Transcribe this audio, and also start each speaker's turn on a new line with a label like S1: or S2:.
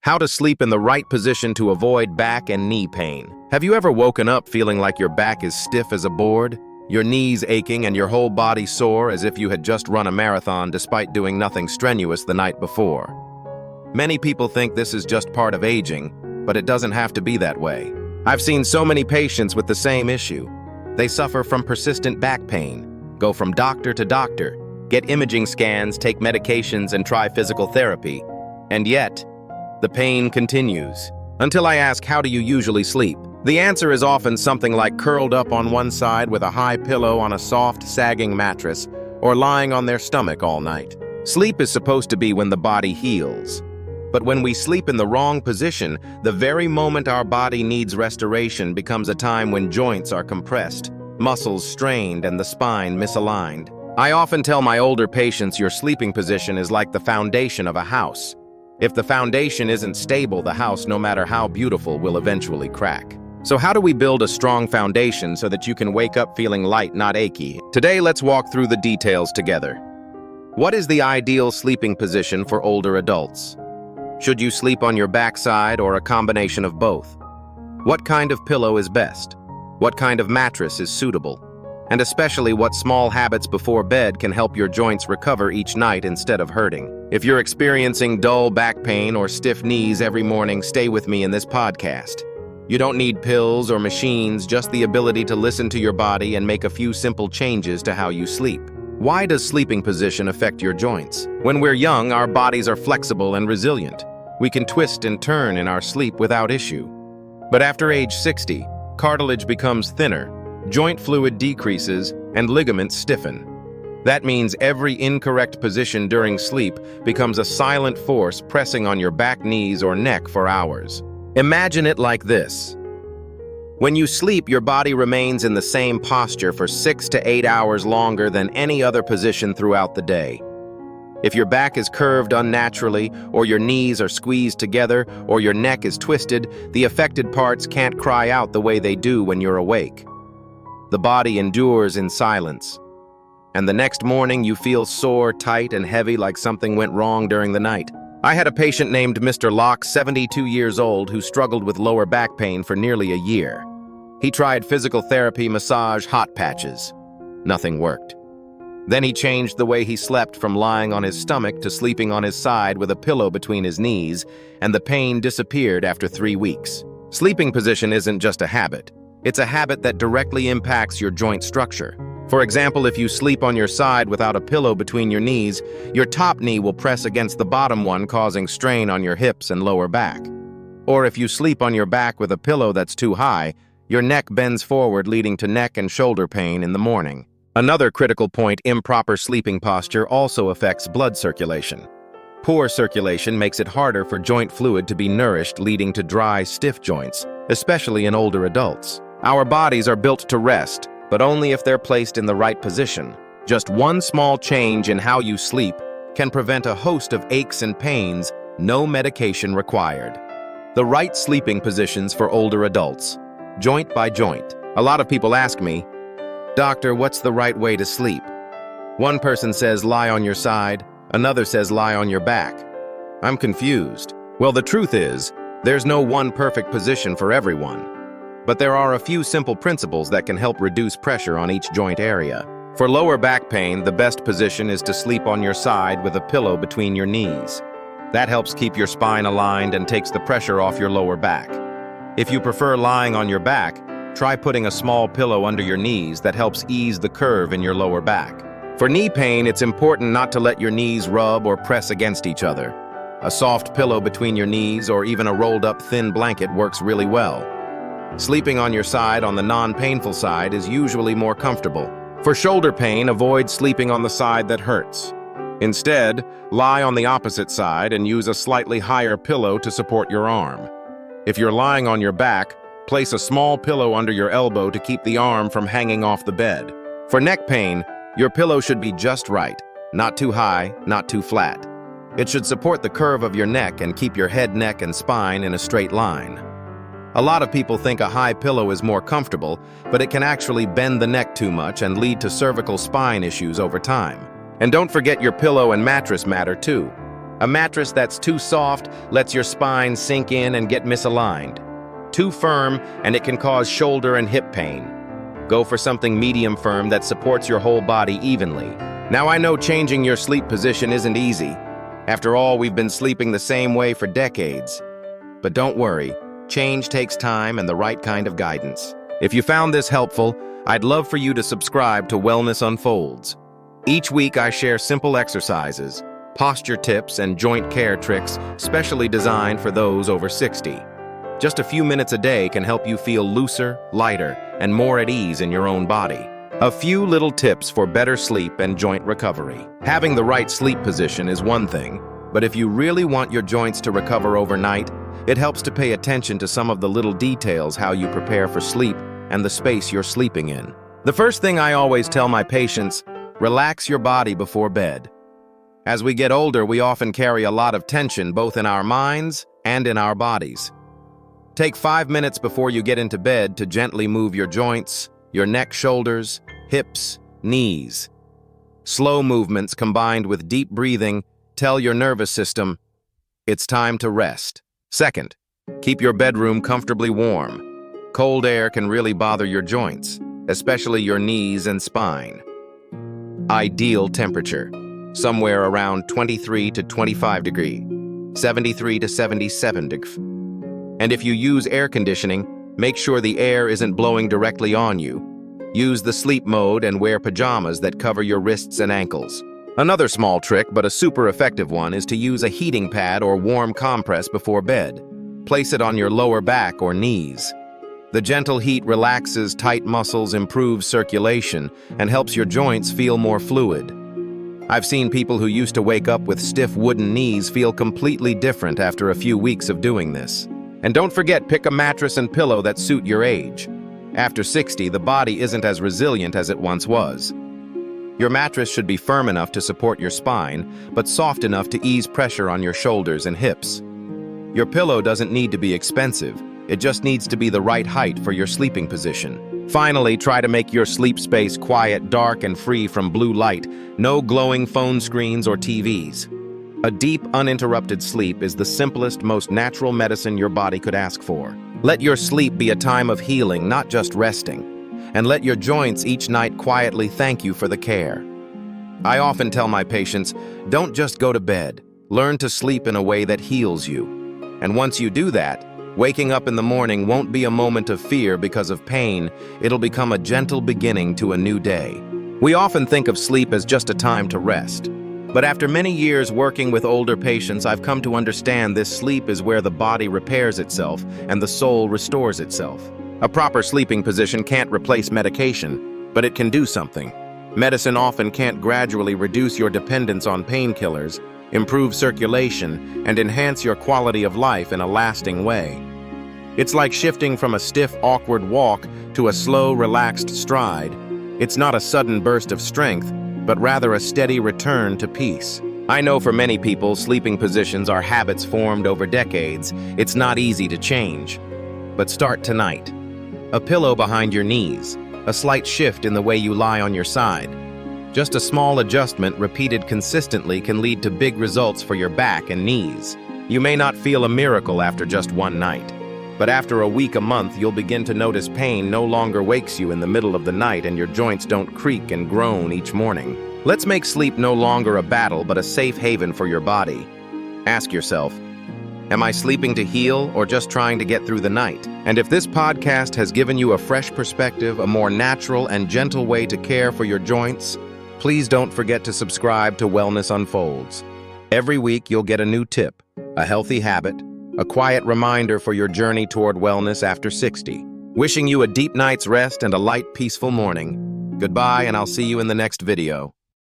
S1: How to sleep in the right position to avoid back and knee pain. Have you ever woken up feeling like your back is stiff as a board, your knees aching and your whole body sore as if you had just run a marathon despite doing nothing strenuous the night before? Many people think this is just part of aging, but it doesn't have to be that way. I've seen so many patients with the same issue. They suffer from persistent back pain, go from doctor to doctor, get imaging scans, take medications, and try physical therapy. And yet, the pain continues. Until I ask, how do you usually sleep? The answer is often something like curled up on one side with a high pillow on a soft, sagging mattress, or lying on their stomach all night. Sleep is supposed to be when the body heals. But when we sleep in the wrong position, the very moment our body needs restoration becomes a time when joints are compressed, muscles strained, and the spine misaligned. I often tell my older patients your sleeping position is like the foundation of a house. If the foundation isn't stable, the house, no matter how beautiful, will eventually crack. So how do we build a strong foundation so that you can wake up feeling light, not achy? Today, let's walk through the details together. What is the ideal sleeping position for older adults? Should you sleep on your backside or a combination of both? What kind of pillow is best? What kind of mattress is suitable? And especially, what small habits before bed can help your joints recover each night instead of hurting? If you're experiencing dull back pain or stiff knees every morning, stay with me in this podcast. You don't need pills or machines, just the ability to listen to your body and make a few simple changes to how you sleep. Why does sleeping position affect your joints? When we're young, our bodies are flexible and resilient. We can twist and turn in our sleep without issue. But after age 60, cartilage becomes thinner, joint fluid decreases, and ligaments stiffen. That means every incorrect position during sleep becomes a silent force pressing on your back, knees, or neck for hours. Imagine it like this. When you sleep, your body remains in the same posture for 6 to 8 hours longer than any other position throughout the day. If your back is curved unnaturally, or your knees are squeezed together, or your neck is twisted, the affected parts can't cry out the way they do when you're awake. The body endures in silence. And the next morning you feel sore, tight, and heavy, like something went wrong during the night. I had a patient named Mr. Locke, 72 years old, who struggled with lower back pain for nearly a year. He tried physical therapy, massage, hot patches. Nothing worked. Then he changed the way he slept from lying on his stomach to sleeping on his side with a pillow between his knees, and the pain disappeared after 3 weeks. Sleeping position isn't just a habit. It's a habit that directly impacts your joint structure. For example, if you sleep on your side without a pillow between your knees, your top knee will press against the bottom one, causing strain on your hips and lower back. Or if you sleep on your back with a pillow that's too high, your neck bends forward, leading to neck and shoulder pain in the morning. Another critical point: improper sleeping posture also affects blood circulation. Poor circulation makes it harder for joint fluid to be nourished, leading to dry, stiff joints, especially in older adults. Our bodies are built to rest, but only if they're placed in the right position. Just one small change in how you sleep can prevent a host of aches and pains, no medication required. The right sleeping positions for older adults, joint by joint. A lot of people ask me, "Doctor, what's the right way to sleep?" One person says lie on your side, another says lie on your back. I'm confused. Well, the truth is, there's no one perfect position for everyone. But there are a few simple principles that can help reduce pressure on each joint area. For lower back pain, the best position is to sleep on your side with a pillow between your knees. That helps keep your spine aligned and takes the pressure off your lower back. If you prefer lying on your back, try putting a small pillow under your knees that helps ease the curve in your lower back. For knee pain, it's important not to let your knees rub or press against each other. A soft pillow between your knees or even a rolled-up thin blanket works really well. Sleeping on your side on the non-painful side is usually more comfortable. For shoulder pain, avoid sleeping on the side that hurts. Instead, lie on the opposite side and use a slightly higher pillow to support your arm. If you're lying on your back, place a small pillow under your elbow to keep the arm from hanging off the bed. For neck pain, your pillow should be just right, not too high, not too flat. It should support the curve of your neck and keep your head, neck, and spine in a straight line. A lot of people think a high pillow is more comfortable, but it can actually bend the neck too much and lead to cervical spine issues over time. And don't forget, your pillow and mattress matter too. A mattress that's too soft lets your spine sink in and get misaligned. Too firm, and it can cause shoulder and hip pain. Go for something medium firm that supports your whole body evenly. Now I know changing your sleep position isn't easy. After all, we've been sleeping the same way for decades. But don't worry, change takes time and the right kind of guidance. If you found this helpful, I'd love for you to subscribe to Wellness Unfolds. Each week I share simple exercises, posture tips, and joint care tricks specially designed for those over 60. Just a few minutes a day can help you feel looser, lighter, and more at ease in your own body. A few little tips for better sleep and joint recovery. Having the right sleep position is one thing, but if you really want your joints to recover overnight, it helps to pay attention to some of the little details how you prepare for sleep and the space you're sleeping in. The first thing I always tell my patients, relax your body before bed. As we get older, we often carry a lot of tension both in our minds and in our bodies. Take 5 minutes before you get into bed to gently move your joints, your neck, shoulders, hips, knees. Slow movements combined with deep breathing tell your nervous system, it's time to rest. Second, keep your bedroom comfortably warm. Cold air can really bother your joints, especially your knees and spine. Ideal temperature, somewhere around 23 to 25 degrees, 73 to 77 degrees. And if you use air conditioning, make sure the air isn't blowing directly on you. Use the sleep mode and wear pajamas that cover your wrists and ankles. Another small trick, but a super effective one, is to use a heating pad or warm compress before bed. Place it on your lower back or knees. The gentle heat relaxes tight muscles, improves circulation, and helps your joints feel more fluid. I've seen people who used to wake up with stiff wooden knees feel completely different after a few weeks of doing this. And don't forget, pick a mattress and pillow that suit your age. After 60, the body isn't as resilient as it once was. Your mattress should be firm enough to support your spine, but soft enough to ease pressure on your shoulders and hips. Your pillow doesn't need to be expensive. It just needs to be the right height for your sleeping position. Finally, try to make your sleep space quiet, dark, and free from blue light. No glowing phone screens or TVs. A deep, uninterrupted sleep is the simplest, most natural medicine your body could ask for. Let your sleep be a time of healing, not just resting. And let your joints each night quietly thank you for the care. I often tell my patients, don't just go to bed. Learn to sleep in a way that heals you. And once you do that, waking up in the morning won't be a moment of fear because of pain. It'll become a gentle beginning to a new day. We often think of sleep as just a time to rest. But after many years working with older patients, I've come to understand this sleep is where the body repairs itself and the soul restores itself. A proper sleeping position can't replace medication, but it can do something. Medicine often can't gradually reduce your dependence on painkillers, improve circulation, and enhance your quality of life in a lasting way. It's like shifting from a stiff, awkward walk to a slow, relaxed stride. It's not a sudden burst of strength, but rather a steady return to peace. I know for many people, sleeping positions are habits formed over decades. It's not easy to change. But start tonight. A pillow behind your knees, a slight shift in the way you lie on your side. Just a small adjustment repeated consistently can lead to big results for your back and knees. You may not feel a miracle after just one night, but after a week, a month, you'll begin to notice pain no longer wakes you in the middle of the night and your joints don't creak and groan each morning. Let's make sleep no longer a battle but a safe haven for your body. Ask yourself, am I sleeping to heal or just trying to get through the night? And if this podcast has given you a fresh perspective, a more natural and gentle way to care for your joints, please don't forget to subscribe to Wellness Unfolds. Every week you'll get a new tip, a healthy habit, a quiet reminder for your journey toward wellness after 60. Wishing you a deep night's rest and a light, peaceful morning. Goodbye, and I'll see you in the next video.